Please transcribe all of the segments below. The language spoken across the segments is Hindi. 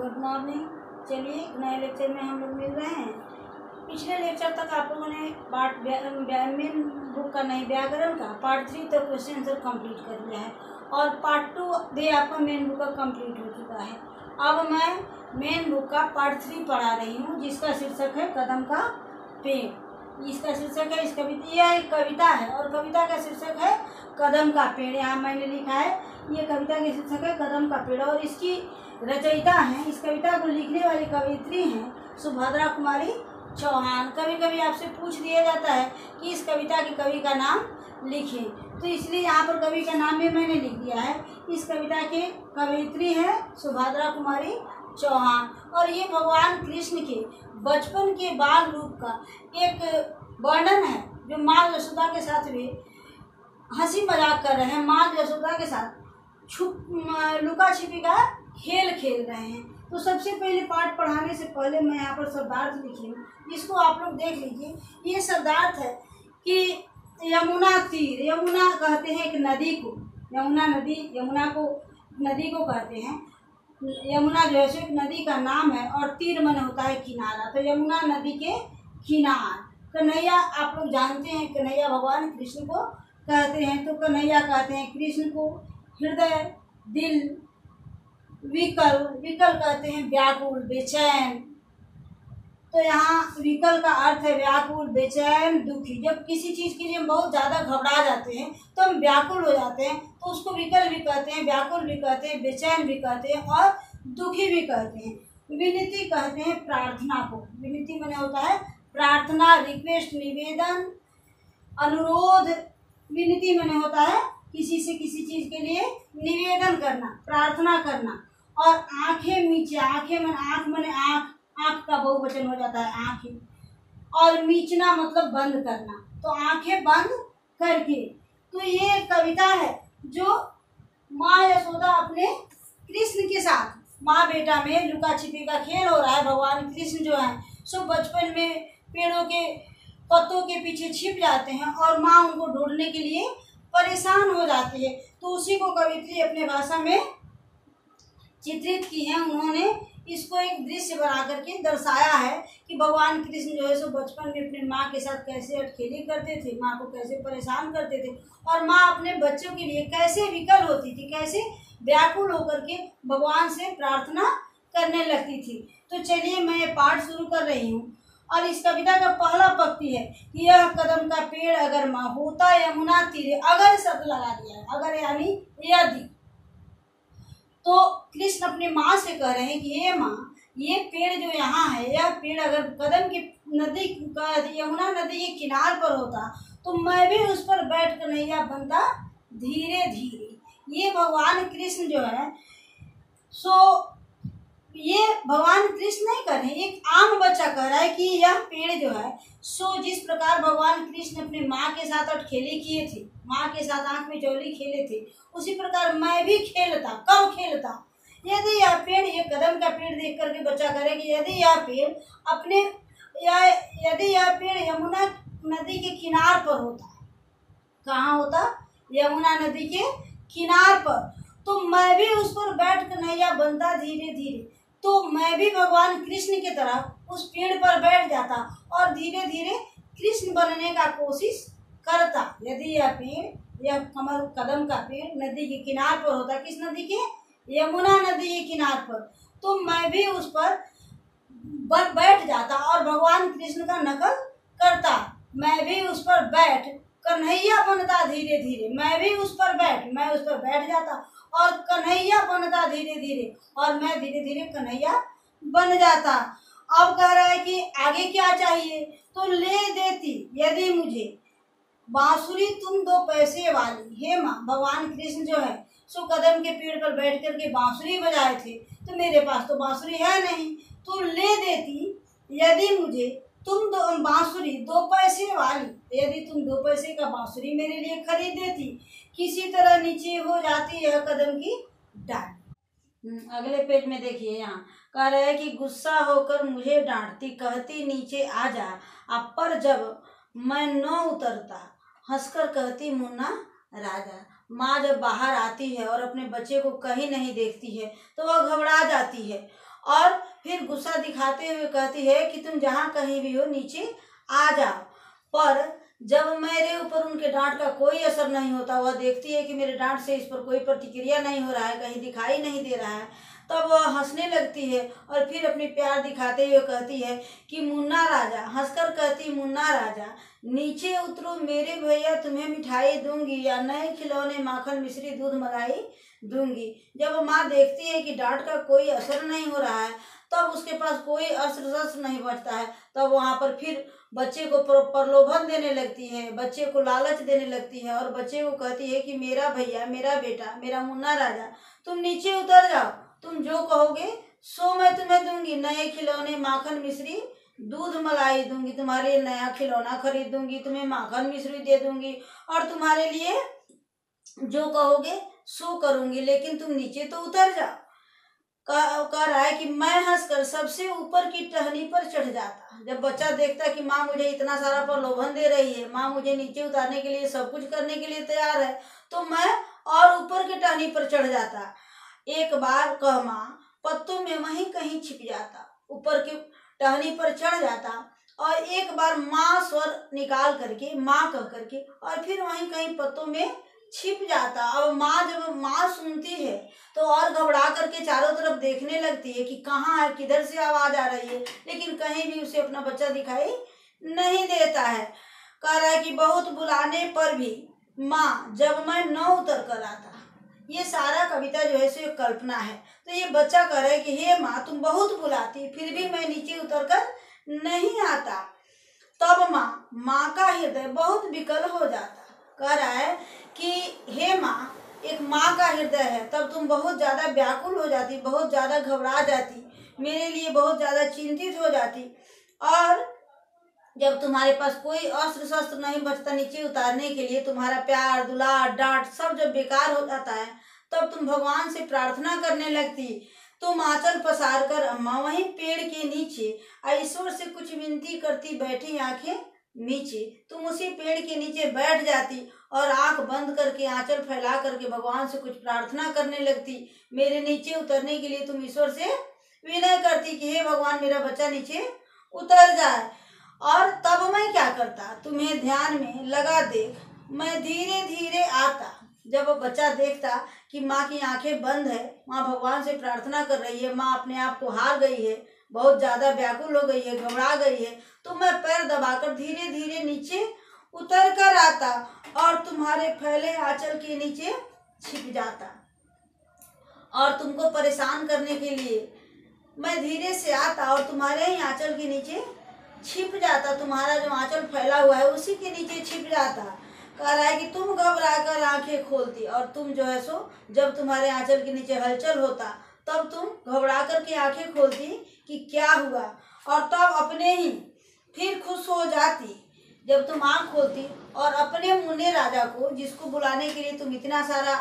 Good morning. चलिए एक नए लेक्चर में हम लोग मिल रहे हैं। पिछले लेक्चर तक आप लोगों ने पार्ट मेन बुक का नहीं व्याकरण का पार्ट 3 तक क्वेश्चन आंसर कंप्लीट कर लिया है और पार्ट 2 भी आपका मेन बुक का कंप्लीट हो चुका है। अब मैं मेन बुक का पार्ट 3 पढ़ा रही हूँ जिसका शीर्षक है कदम का पेड़। इसका शीर्षक है, इस कविता, यह एक कविता है और कविता का शीर्षक है कदम का पेड़। यहाँ मैंने लिखा है ये कविता का शीर्षक है कदम का पेड़ और इसकी रचयिता हैं, इस कविता को लिखने वाली कवयित्री हैं सुभद्रा कुमारी चौहान। कभी कभी आपसे पूछ दिया जाता है कि इस कविता के कवि का नाम लिखें, तो इसलिए यहाँ पर कवि का नाम भी मैंने लिख दिया है। इस कविता के कवयित्री हैं सुभद्रा कुमारी चौहान और ये भगवान कृष्ण के बचपन के बाल रूप का एक वर्णन है जो माँ यशोदा के साथ भी हंसी मजाक कर रहे हैं, माँ यशोदा के साथ लुका छिपी का खेल खेल रहे हैं। तो सबसे पहले पाठ पढ़ाने से पहले मैं यहाँ पर शब्दार्थ लिखी हूँ, जिसको आप लोग देख लीजिए। ये शब्दार्थ है कि यमुना तीर, यमुना कहते हैं एक नदी को, यमुना नदी, यमुना को नदी को कहते हैं। यमुना जो है एक नदी का नाम है और तीर मन होता है किनारा, तो यमुना नदी के किनार। कन्हैया आप लोग जानते हैं, कन्हैया भगवान कृष्ण को कहते हैं, तो कन्हैया कहते हैं कृष्ण को। हृदय, दिल, विकल, विकल कहते हैं व्याकुल, बेचैन। तो यहाँ विकल का अर्थ है व्याकुल, बेचैन, दुखी। जब किसी चीज़ के लिए हम बहुत ज़्यादा घबरा जाते हैं तो हम व्याकुल हो जाते हैं, तो उसको विकल भी कहते हैं, व्याकुल भी कहते हैं, बेचैन भी कहते हैं और दुखी भी कहते हैं। विनती कहते हैं प्रार्थना को, विनती माने होता है प्रार्थना, रिक्वेस्ट, निवेदन, अनुरोध। विनती माने होता है किसी से किसी चीज़ के लिए निवेदन करना, प्रार्थना करना। और आंखें मीचे, आंखें मन, आंख माने आंख, आंख का बहुवचन हो जाता है आंखें। और मीचना मतलब बंद करना, तो आंखें बंद करके। तो ये कविता है जो माँ यशोदा अपने कृष्ण के साथ, माँ बेटा में लुका छिपी का खेल हो रहा है। भगवान कृष्ण जो है सो बचपन में पेड़ों के पत्तों के पीछे छिप जाते हैं और माँ उनको ढूंढने के लिए परेशान हो जाती है। तो उसी को कवित्री अपने भाषा में चित्रित की है। उन्होंने इसको एक दृश्य बना करके दर्शाया है कि भगवान कृष्ण जो है सो बचपन में अपने माँ के साथ कैसे अटखेली करते थे, माँ को कैसे परेशान करते थे और माँ अपने बच्चों के लिए कैसे विकल होती थी, कैसे व्याकुल होकर के भगवान से प्रार्थना करने लगती थी। तो चलिए मैं ये पाठ शुरू कर रही हूँ और इस कविता का पहला पंक्ति है कि यह कदम का पेड़ अगर माँ होता यमुना तीरे। अगर शब्द लगा दिया है, अगर यानी यदि। तो कृष्ण अपने माँ से कह रहे हैं कि हे माँ, ये पेड़ जो यहाँ है, यह पेड़ अगर कदम की नदी का, यमुना नदी के किनार पर होता तो मैं भी उस पर बैठ कर नैया बनता धीरे धीरे। ये भगवान कृष्ण जो है सो ये भगवान कृष्ण नहीं कर रहे, एक आम बच्चा कह रहा है कि यह पेड़ जो है सो जिस प्रकार भगवान कृष्ण अपने माँ के साथ अटखेली किए थे, माँ के साथ आंख में चौली खेले थे, उसी प्रकार मैं भी खेलता। कब खेलता? यदि यह पेड़, ये कदम का पेड़ देख करके बच्चा करे कि यदि यह पेड़ अपने यदि यह पेड़ यमुना नदी के किनार पर होता, कहाँ होता? यमुना नदी के किनार पर, तो मैं भी उस पर बैठ कर नैया बनता धीरे धीरे। तो मैं भी भगवान कृष्ण की तरह उस पेड़ पर बैठ जाता और धीरे धीरे कृष्ण बनने का कोशिश करता। यदि यह पेड़, यह कमल कदम का पेड़ नदी के किनार पर होता, किस नदी के? यमुना नदी के किनार पर, तो मैं भी उस पर बैठ जाता और भगवान कृष्ण का नकल करता। मैं भी उस पर बैठ कन्हैया बनता धीरे धीरे। मैं भी उस पर मैं उस पर बैठ जाता और कन्हैया बनता धीरे धीरे और मैं धीरे धीरे कन्हैया बन जाता। अब कह रहा है कि आगे क्या चाहिए? तो ले देती यदि मुझे बांसुरी तुम 2 पैसे वाली। हे माँ, भगवान कृष्ण जो है सो कदम के पेड़ पर बैठ करके बांसुरी बजाए थे, तो मेरे पास तो बांसुरी है नहीं, तो ले देती यदि मुझे तुम बांसुरी 2 पैसे वाली। यदि तुम 2 पैसे का बांसुरी मेरे लिए खरीद देती, किसी तरह नीचे हो जाती यह कदम की डांडी। अगले पेज में देखिए, यहाँ कह रहे हैं कि गुस्सा होकर मुझे डांटती, कहती नीचे आ जा। अब पर जब मैं न उतरता, हंसकर कहती मुन्ना राजा। माँ जब बाहर आती है और अपने बच्चे को कहीं नहीं देखती है तो वह घबरा जाती है और फिर गुस्सा दिखाते हुए कहती है कि तुम जहाँ कहीं भी हो नीचे आ जाओ। पर जब मेरे ऊपर उनके डांट का कोई असर नहीं होता, वह देखती है कि मेरे डांट से इस पर कोई प्रतिक्रिया नहीं हो रहा है, कहीं दिखाई नहीं दे रहा है, तब वह हंसने लगती है और फिर अपनी प्यार दिखाते हुए कहती है कि मुन्ना राजा, हंसकर कहती मुन्ना राजा नीचे उतरो मेरे भैया, तुम्हें मिठाई दूंगी या नए खिलौने, माखन, मिश्री, दूध, मलाई दूंगी। जब माँ देखती है कि डांट का कोई असर नहीं हो रहा है, तब उसके पास कोई अस्त्र शस्त्र नहीं बचता है, तब वहाँ पर फिर बच्चे को प्रलोभन देने लगती है, बच्चे को लालच देने लगती है और बच्चे को कहती है कि मेरा भैया, मेरा बेटा, मेरा मुन्ना राजा, तुम नीचे उतर जाओ, तुम जो कहोगे सो मैं तुम्हें दूंगी, नए खिलौने, माखन, मिश्री, दूध, मलाई दूंगी, तुम्हारे लिए नया खिलौना खरीद दूंगी, तुम्हें माखन मिश्री दे दूंगी और तुम्हारे लिए जो कहोगे सो करूंगी, लेकिन तुम नीचे तो उतर जाओ। कह रहा है कि मैं हंसकर सबसे ऊपर की टहनी पर चढ़ जाता। जब बच्चा देखता कि माँ मुझे इतना सारा प्रलोभन दे रही है, माँ मुझे नीचे उतारने के लिए सब कुछ करने के लिए तैयार है, तो मैं और ऊपर की टहनी पर चढ़ जाता। एक बार कह माँ पत्तों में वहीं कहीं छिप जाता, ऊपर की टहनी पर चढ़ जाता और एक बार माँ स्वर निकाल करके, माँ कह करके, और फिर वहीं कहीं पत्तों में छिप जाता। अब माँ जब माँ सुनती है तो और घबरा करके चारों तरफ देखने लगती है कि कहाँ है, किधर से आवाज आ रही है, लेकिन कहीं भी उसे अपना बच्चा दिखाई नहीं देता है। कह रहा है कि बहुत बुलाने पर भी माँ जब मैं न उतर कर आता। ये सारा कविता जो है सो एक कल्पना है। तो ये बच्चा कह रहा है कि हे माँ तुम बहुत बुलाती, फिर भी मैं नीचे उतर कर नहीं आता। तब माँ का हृदय बहुत विकल हो जाता। कह रहा है कि हे माँ, एक माँ का हृदय है, तब तुम बहुत ज़्यादा व्याकुल हो जाती, बहुत ज़्यादा घबरा जाती, मेरे लिए बहुत ज़्यादा चिंतित हो जाती। और जब तुम्हारे पास कोई अस्त्र शस्त्र नहीं बचता नीचे उतारने के लिए, तुम्हारा प्यार, दुलार, डांट सब जब बेकार हो जाता है, तब तुम भगवान से प्रार्थना करने लगती। तुम आंचल पसार कर अम्मा वहीं पेड़ के नीचे ईश्वर से कुछ विनती करती बैठी आंखें नीचे। तुम उसी पेड़ के नीचे बैठ जाती और आंख बंद करके, आंचल फैला करके भगवान से कुछ प्रार्थना करने लगती। मेरे नीचे उतरने के लिए तुम ईश्वर से विनय करती कि हे भगवान मेरा बच्चा नीचे उतर जाए। और तब मैं क्या करता, तुम्हें ध्यान में लगा देख मैं धीरे धीरे आता। जब वो बच्चा देखता कि माँ की आंखें बंद है, माँ भगवान से प्रार्थना कर रही है, माँ अपने आप को हार गई है, बहुत ज़्यादा व्याकुल हो गई है, घबरा गई है, तो मैं पैर दबाकर धीरे धीरे नीचे उतर कर आता और तुम्हारे फैले आंचल के नीचे छिप जाता। और तुमको परेशान करने के लिए मैं धीरे से आता और तुम्हारे ही आंचल के नीचे छिप जाता। तुम्हारा जो आंचल फैला हुआ है उसी के नीचे छिप जाता। कह रहा है कि तुम घबरा कर आंखें खोलती और तुम जो है सो जब तुम्हारे आंचल के नीचे हलचल होता, तब तुम घबरा कर के आंखें खोलती कि क्या हुआ, और तब अपने ही फिर खुश हो जाती जब तुम आँख खोलती और अपने मुन्ने राजा को, जिसको बुलाने के लिए तुम इतना सारा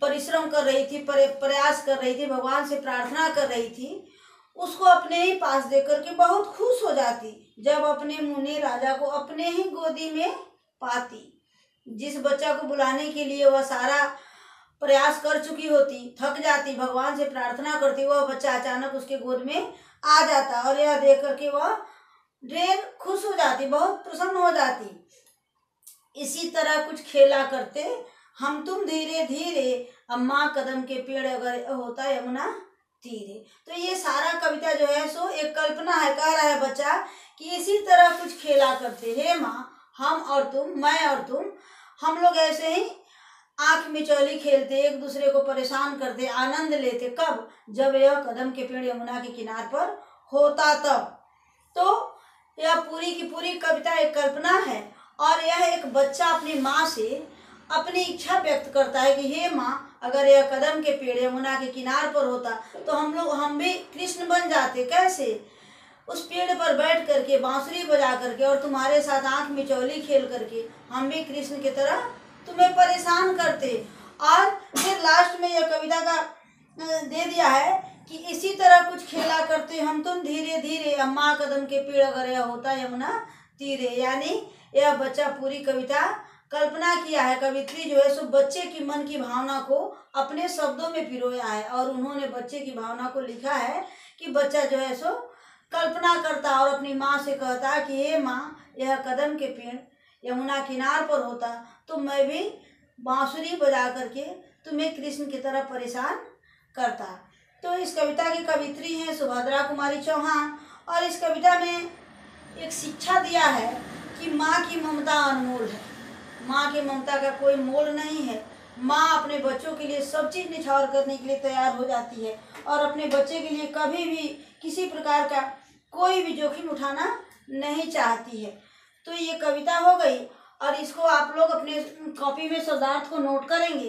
परिश्रम कर रही थी, प्रयास कर रही थी, भगवान से प्रार्थना कर रही थी, उसको अपने ही पास देकर के बहुत खुश हो जाती जब अपने मुन्ने राजा को अपने ही गोदी में पाती। जिस बच्चा को बुलाने के लिए वह सारा प्रयास कर चुकी होती, थक जाती, भगवान से प्रार्थना करती, वह बच्चा अचानक उसके गोद में आ जाता और यह देख करके वह ढेर खुश हो जाती, बहुत प्रसन्न हो जाती। इसी तरह कुछ खेला करते हम तुम धीरे धीरे, अम्मा कदम के पेड़ अगर होता यमुना तीरे। तो ये सारा कविता जो है सो एक कल्पना है। कह रहा है बच्चा कि इसी तरह कुछ खेला करते, हे माँ हम और तुम, मैं और तुम, हम लोग ऐसे ही आंख मिचौली खेलते, एक दूसरे को परेशान करते, आनंद लेते। कब? जब यह कदम के पेड़ यमुना के किनार पर होता तब। तो यह पूरी की पूरी कविता एक कल्पना है और यह एक बच्चा अपनी माँ से अपनी इच्छा व्यक्त करता है कि हे माँ, अगर यह कदम के पेड़ यमुना के किनार पर होता तो हम भी कृष्ण बन जाते। कैसे? उस पेड़ पर बैठ करके, बांसुरी बजा करके और तुम्हारे साथ आंख मिचौली खेल करके हम भी कृष्ण की तरह तुम्हें परेशान करते। और फिर लास्ट में यह कविता का दे दिया है कि इसी तरह कुछ खेला करते हम तुम धीरे धीरे, अम्मा कदम के पेड़ अगर यह होता यमुना तीरे। यानी यह बच्चा पूरी कविता कल्पना किया है। कवित्री जो है सो बच्चे की मन की भावना को अपने शब्दों में पिरोया है और उन्होंने बच्चे की भावना को लिखा है कि बच्चा जो है सो कल्पना करता और अपनी माँ से कहता कि ये माँ, यह कदम के पेड़ यमुना किनार पर होता तो मैं भी बांसुरी बजा करके तुम्हें कृष्ण की तरफ परेशान करता। तो इस कविता की कवित्री हैं सुभद्रा कुमारी चौहान और इस कविता में एक शिक्षा दिया है कि माँ की ममता अनमोल है, माँ की ममता का कोई मोल नहीं है। माँ अपने बच्चों के लिए सब चीज़ निछावर करने के लिए तैयार हो जाती है और अपने बच्चे के लिए कभी भी किसी प्रकार का कोई भी जोखिम उठाना नहीं चाहती है। तो ये कविता हो गई और इसको आप लोग अपने कॉपी में शब्दार्थ को नोट करेंगे,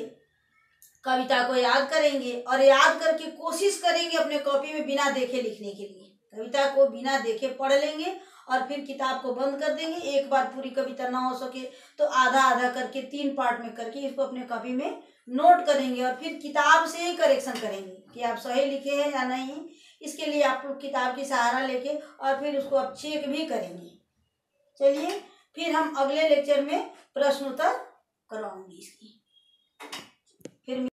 कविता को याद करेंगे और याद करके कोशिश करेंगे अपने कॉपी में बिना देखे लिखने के लिए। कविता को बिना देखे पढ़ लेंगे और फिर किताब को बंद कर देंगे। एक बार पूरी कविता ना हो सके तो आधा आधा करके 3 पार्ट में करके इसको अपने कॉपी में नोट करेंगे और फिर किताब से ही करेक्शन करेंगे कि आप सही लिखे हैं या नहीं। इसके लिए आप लोग किताब की सहारा लेके और फिर उसको आप चेक भी करेंगे। चलिए फिर हम अगले लेक्चर में प्रश्न उत्तर करवाऊंगी इसकी। फिर